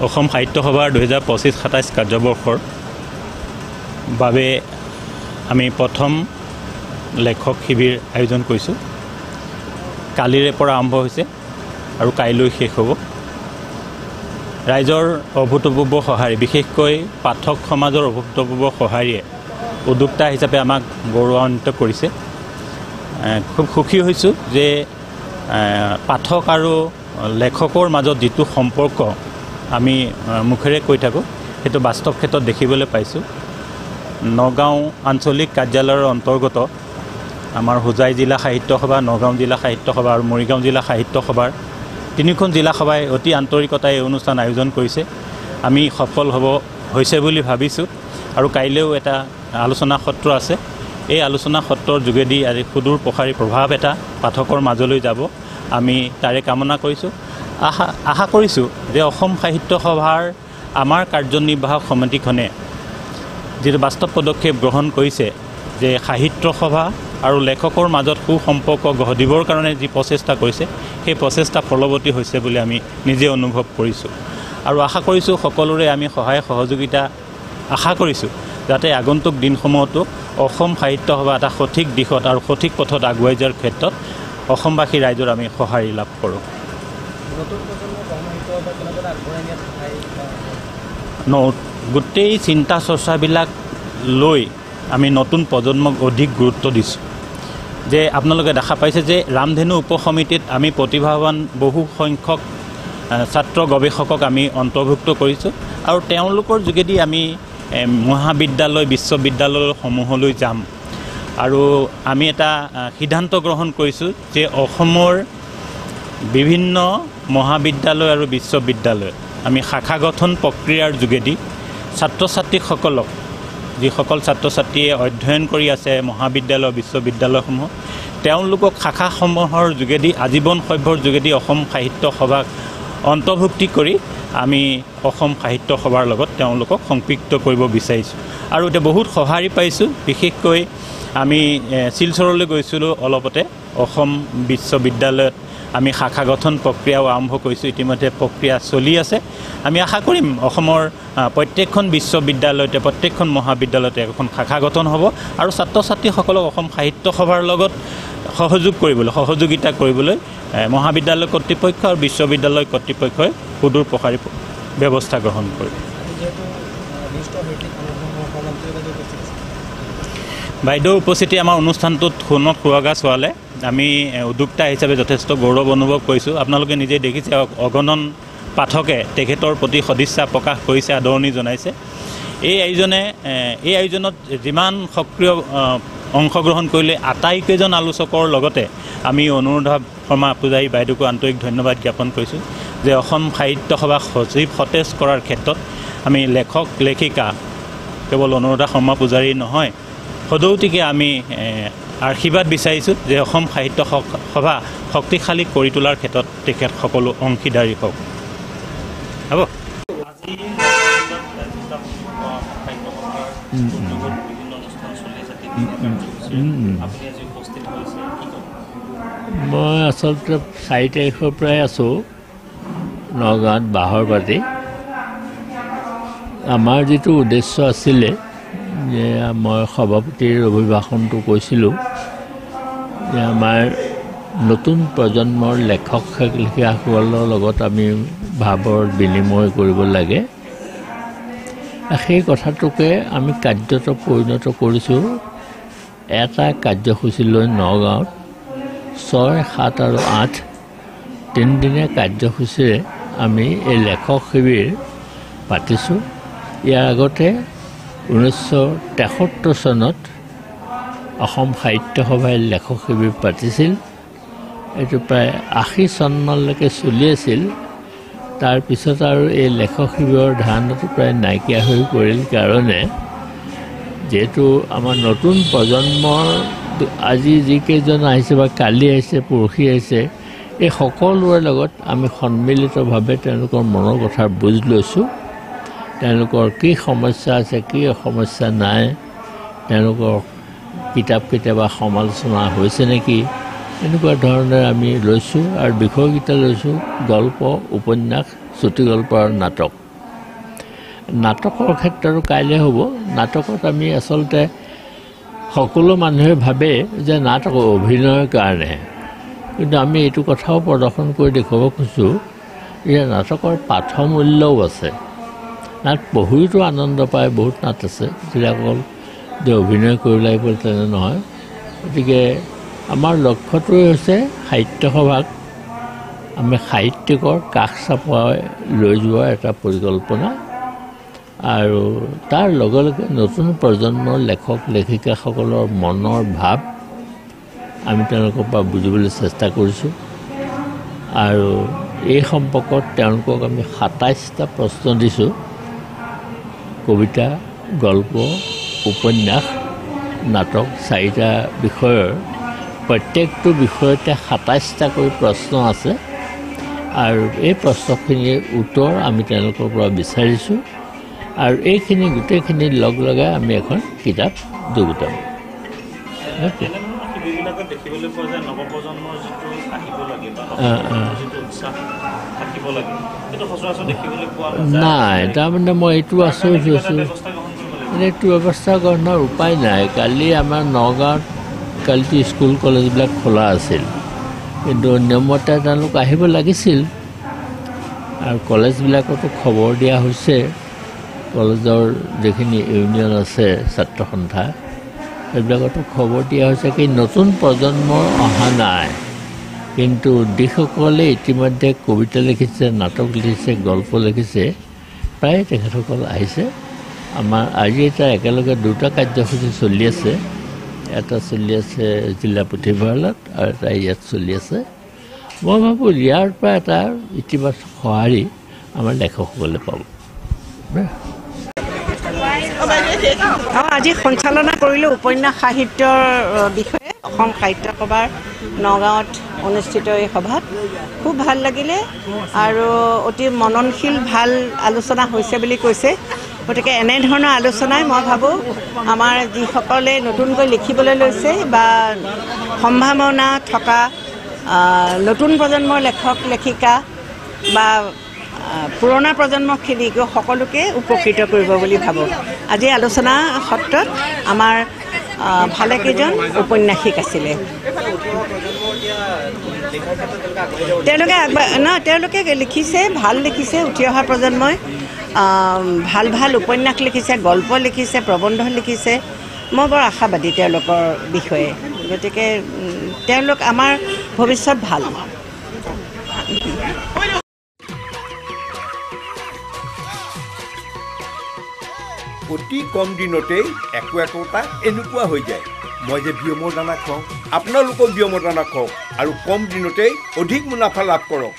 অসম সাহিত্য সভাৰ 2025-27 কাৰ্যবৰ্ষৰ বাবে আমি প্ৰথম লেখক শিবিৰ আয়োজন কৰিছোঁ। কালিৰে পৰা আৰম্ভ হৈছে আৰু কাইলৈ শেষ হ'ব। ৰাইজৰ অভূতপূৰ্ব সঁহাৰি, বিশেষকৈ পাঠক সমাজৰ অভূতপূৰ্ব সঁহাৰিয়ে উদ্যোক্তা হিচাপে আমাক গৌৰৱান্বিত কৰিছে। খুব সুখী হৈছোঁ যে পাঠক আৰু লেখকৰ মাজত যিটো সম্পৰ্ক আমি মুখেৰে কৈ থাকোঁ সেইটো বাস্তৱ ক্ষেত্ৰত দেখিবলৈ পাইছোঁ। নগাঁও আঞ্চলিক কাৰ্যালয়ৰ অন্তৰ্গত আমাৰ হোজাই জিলা সাহিত্য সভা, নগাঁও জিলা সাহিত্য সভা আৰু মৰিগাঁও জিলা সাহিত্য সভাৰ তিনিখন জিলা সভাই অতি আন্তৰিকতাৰে এই অনুষ্ঠান আয়োজন কৰিছে। আমি সফল হৈছে বুলি ভাবিছোঁ আৰু কাইলৈও এটা আলোচনা সত্ৰ আছে। এই আলোচনা সত্ৰৰ যোগেদি আজি সুদূৰ প্ৰসাৰী প্ৰভাৱ এটা পাঠকৰ মাজলৈ যাব, আমি তাৰে কামনা কৰিছোঁ। আশা কৰিছোঁ যে অসম সাহিত্য সভাৰ আমাৰ কাৰ্যনিৰ্বাহক সমিতিখনে যিটো বাস্তৱ পদক্ষেপ গ্ৰহণ কৰিছে যে সাহিত্য সভা আৰু লেখকৰ মাজত সুসম্পৰ্ক গঢ় দিবৰ কাৰণে যি প্ৰচেষ্টা কৰিছে সেই প্ৰচেষ্টা ফলৱতী হৈছে বুলি আমি নিজে অনুভৱ কৰিছোঁ আৰু আশা কৰিছোঁ সকলোৰে আমি সহায় সহযোগিতা আশা কৰিছোঁ যাতে আগন্তুক দিনসমূহতো অসম সাহিত্য সভা এটা সঠিক দিশত আৰু সঠিক পথত আগুৱাই যোৱাৰ ক্ষেত্ৰত অসমবাসী ৰাইজৰ আমি সঁহাৰি লাভ কৰোঁ। গোটেই চিন্তা চৰ্চাবিলাক লৈ আমি নতুন প্ৰজন্মক অধিক গুৰুত্ব দিছোঁ। যে আপোনালোকে দেখা পাইছে যে ৰামধেনু উপসমিতিত আমি প্ৰতিভাৱান বহু সংখ্যক ছাত্ৰ গৱেষকক আমি অন্তৰ্ভুক্ত কৰিছোঁ আৰু তেওঁলোকৰ যোগেদি আমি মহাবিদ্যালয় বিশ্ববিদ্যালয়সমূহলৈ যাম আৰু আমি এটা সিদ্ধান্ত গ্ৰহণ কৰিছোঁ যে অসমৰ বিভিন্ন মহাবিদ্যালয় আৰু বিশ্ববিদ্যালয় আমি শাখা গঠন প্ৰক্ৰিয়াৰ যোগেদি ছাত্ৰ ছাত্ৰীসকলক, যিসকল ছাত্ৰ ছাত্ৰীয়ে অধ্যয়ন কৰি আছে মহাবিদ্যালয় বিশ্ববিদ্যালয়সমূহ, তেওঁলোকক শাখাসমূহৰ যোগেদি আজীৱন সভ্যৰ যোগেদি অসম সাহিত্য সভাক অন্তৰ্ভুক্তি কৰি আমি অসম সাহিত্য সভাৰ লগত তেওঁলোকক সম্পৃক্ত কৰিব বিচাৰিছোঁ আৰু এতিয়া বহুত সঁহাৰি পাইছোঁ। বিশেষকৈ আমি শিলচৰলৈ গৈছিলোঁ অলপতে, অসম বিশ্ববিদ্যালয়ত আমি শাখা গঠন প্ৰক্ৰিয়াও আৰম্ভ কৰিছোঁ, ইতিমধ্যে প্ৰক্ৰিয়া চলি আছে। আমি আশা কৰিম অসমৰ প্ৰত্যেকখন বিশ্ববিদ্যালয়তে প্ৰত্যেকখন মহাবিদ্যালয়তে এখন শাখা গঠন হ'ব আৰু ছাত্ৰ ছাত্ৰীসকলক অসম সাহিত্য সভাৰ লগত সহযোগিতা কৰিবলৈ মহাবিদ্যালয় কৰ্তৃপক্ষ আৰু বিশ্ববিদ্যালয় কৰ্তৃপক্ষই সুদূৰ প্ৰসাৰী ব্যৱস্থা গ্ৰহণ কৰিব। বাইদেউ উপস্থিতি আমাৰ অনুষ্ঠানটোত সোণত সুৱাগা ছোৱালে আমি উদ্যোক্তা হিচাপে যথেষ্ট গৌৰৱ অনুভৱ কৰিছোঁ। আপোনালোকে নিজেই দেখিছে অগণন পাঠকে তেখেতৰ প্ৰতি সদিচ্ছা প্ৰকাশ কৰিছে, আদৰণি জনাইছে। এই আয়োজনত যিমান সক্ৰিয় অংশগ্ৰহণ কৰিলে আটাইকেইজন আলোচকৰ লগতে আমি অনুৰাধা শৰ্মা পূজাৰী বাইদেউকো আন্তৰিক ধন্যবাদ জ্ঞাপন কৰিছোঁ যে অসম সাহিত্য সভা সতেজ কৰাৰ ক্ষেত্ৰত আমি লেখক লেখিকা কেৱল অনুৰাধা শৰ্মা পূজাৰী নহয়, সদৌতিকে আমি আশীৰ্বাদ বিচাৰিছোঁ যে অসম সাহিত্য সভা শক্তিশালী কৰি তোলাৰ ক্ষেত্ৰত তেখেত সকলো অংশীদাৰী হওক। হ'ব। মই আচলতে 4 তাৰিখৰ পৰাই আছোঁ নগাঁৱত বাহৰ পাতি। আমাৰ যিটো উদ্দেশ্য আছিলে যে মই সভাপতিৰ অভিভাষণটো কৈছিলোঁ যে আমাৰ নতুন প্ৰজন্মৰ লেখক লেখিকাসকলৰ লগত আমি ভাৱৰ বিনিময় কৰিব লাগে। সেই কথাটোকে আমি কাৰ্যত পৰিণত কৰিছোঁ এটা কাৰ্যসূচীলৈ নগাঁৱত 6, 7 আৰু 8 তিনিদিনীয়া কাৰ্যসূচীৰে আমি এই লেখক শিবিৰ পাতিছোঁ। ইয়াৰ আগতে 1973 চনত অসম সাহিত্য সভাই লেখক শিবিৰ পাতিছিল। এইটো প্ৰায় 80 চনলৈকে চলি আছিল। তাৰপিছত আৰু এই লেখক শিবিৰৰ ধাৰণাটো প্ৰায় নাইকিয়া হৈ পৰিল কাৰণে যেহেতু আমাৰ নতুন প্ৰজন্মৰ আজি যিকেইজন আহিছে বা কালি আহিছে পৰহি আহিছে এই সকলোৰে লগত আমি সন্মিলিতভাৱে তেওঁলোকৰ মনৰ কথা বুজ লৈছোঁ। তেওঁলোকৰ কি সমস্যা আছে, কি সমস্যা নাই, তেওঁলোকৰ কিতাপ কেতিয়াবা সমালোচনা হৈছে নেকি, এনেকুৱা ধৰণে আমি লৈছোঁ আৰু বিষয়কেইটা লৈছোঁ গল্প, উপন্যাস, চুটিগল্প আৰু নাটক। নাটকৰ ক্ষেত্ৰতো কাইলৈ হ'ব। নাটকত আমি আচলতে সকলো মানুহে ভাবে যে নাটক অভিনয়ৰ কাৰণে, কিন্তু আমি এইটো কথাও প্ৰদৰ্শন কৰি দেখুৱাব খুজিছোঁ যে নাটকৰ পাঠমূল্যও আছে। নাট পঢ়িতো আনন্দ পায়, বহুত নাট আছে যিসকল যে অভিনয় কৰিব লাগিব তেনে নহয়। গতিকে আমাৰ লক্ষ্যটোৱে হৈছে সাহিত্য সভাক আমি সাহিত্যিকৰ কাষ চাপুৱাই লৈ যোৱাৰ এটা পৰিকল্পনা, আৰু তাৰ লগে লগে নতুন প্ৰজন্মৰ লেখক লেখিকাসকলৰ মনৰ ভাৱ আমি তেওঁলোকৰ পৰা বুজিবলৈ চেষ্টা কৰিছোঁ। আৰু এই সম্পৰ্কত তেওঁলোকক আমি ২৭টা প্ৰশ্ন দিছোঁ। কবিতা, গল্প, উপন্যাস, নাটক 4টা বিষয়ৰ প্ৰত্যেকটো বিষয়তে ২৭টাকৈ প্ৰশ্ন আছে, আৰু এই প্ৰশ্নখিনিৰ উত্তৰ আমি তেওঁলোকৰ পৰা বিচাৰিছোঁ, আৰু এইখিনি গোটেইখিনি লগ লগাই আমি এখন কিতাপ যুগুতাম। নাই, তাৰমানে মই এইটো আচৰিত হৈছোঁ, এইটো ব্যৱস্থা কৰাৰ উপায় নাই। কালি আমাৰ নগাঁৱত কালিতো স্কুল কলেজবিলাক খোলা আছিল, কিন্তু নিয়মতে তেওঁলোক আহিব লাগিছিল, আৰু কলেজবিলাকতো খবৰ দিয়া হৈছে। কলেজৰ যিখিনি ইউনিয়ন আছে ছাত্ৰ সন্থা, সেইবিলাকতো খবৰ দিয়া হৈছে কি নতুন প্ৰজন্ম অহা নাই, কিন্তু যিসকলে ইতিমধ্যে কবিতা লিখিছে, নাটক লিখিছে, গল্প লিখিছে, প্ৰায় তেখেতসকল আহিছে। আমাৰ আজি এটা একেলগে 2টা কাৰ্যসূচী চলি আছে। এটা চলি আছে জিলা পুথিভঁৰালত আৰু এটা ইয়াত চলি আছে। মই ভাবোঁ ইয়াৰ পৰা এটা ইতিবাচক সঁহাৰি আমাৰ লেখকসকলে পাব। আজি সঞ্চালনা কৰিলোঁ উপন্যাস সাহিত্যৰ বিষয়ে অসম সাহিত্য সভাৰ নগাঁৱত অনুষ্ঠিত এই সভাত। খুব ভাল লাগিলে আৰু অতি মননশীল ভাল আলোচনা হৈছে বুলি কৈছে। গতিকে এনেধৰণৰ আলোচনাই মই ভাবোঁ আমাৰ যিসকলে নতুনকৈ লিখিবলৈ লৈছে বা সম্ভাৱনা থকা নতুন প্ৰজন্মৰ লেখক লেখিকা বা পুৰণা প্ৰজন্মখিনিক সকলোকে উপকৃত কৰিব বুলি ভাবোঁ। আজি আলোচনা সত্ৰত আমাৰ ভালেকেইজন উপন্যাসিক আছিলে। তেওঁলোকে লিখিছে, ভাল লিখিছে। উঠি অহা প্ৰজন্মই ভাল ভাল উপন্যাস লিখিছে, গল্প লিখিছে, প্ৰবন্ধ লিখিছে। মই বৰ আশাবাদী তেওঁলোকৰ বিষয়ে। গতিকে তেওঁলোক আমাৰ ভৱিষ্যত ভাল। অতি কম দিনতেই একোটা এনেকুৱা হৈ যায়। মই যে বিয়মৰ দানা খুৱাওঁ, আপোনালোকেও বিয়মৰ দানা খুৱাওক আৰু কম দিনতেই অধিক মুনাফা লাভ কৰক।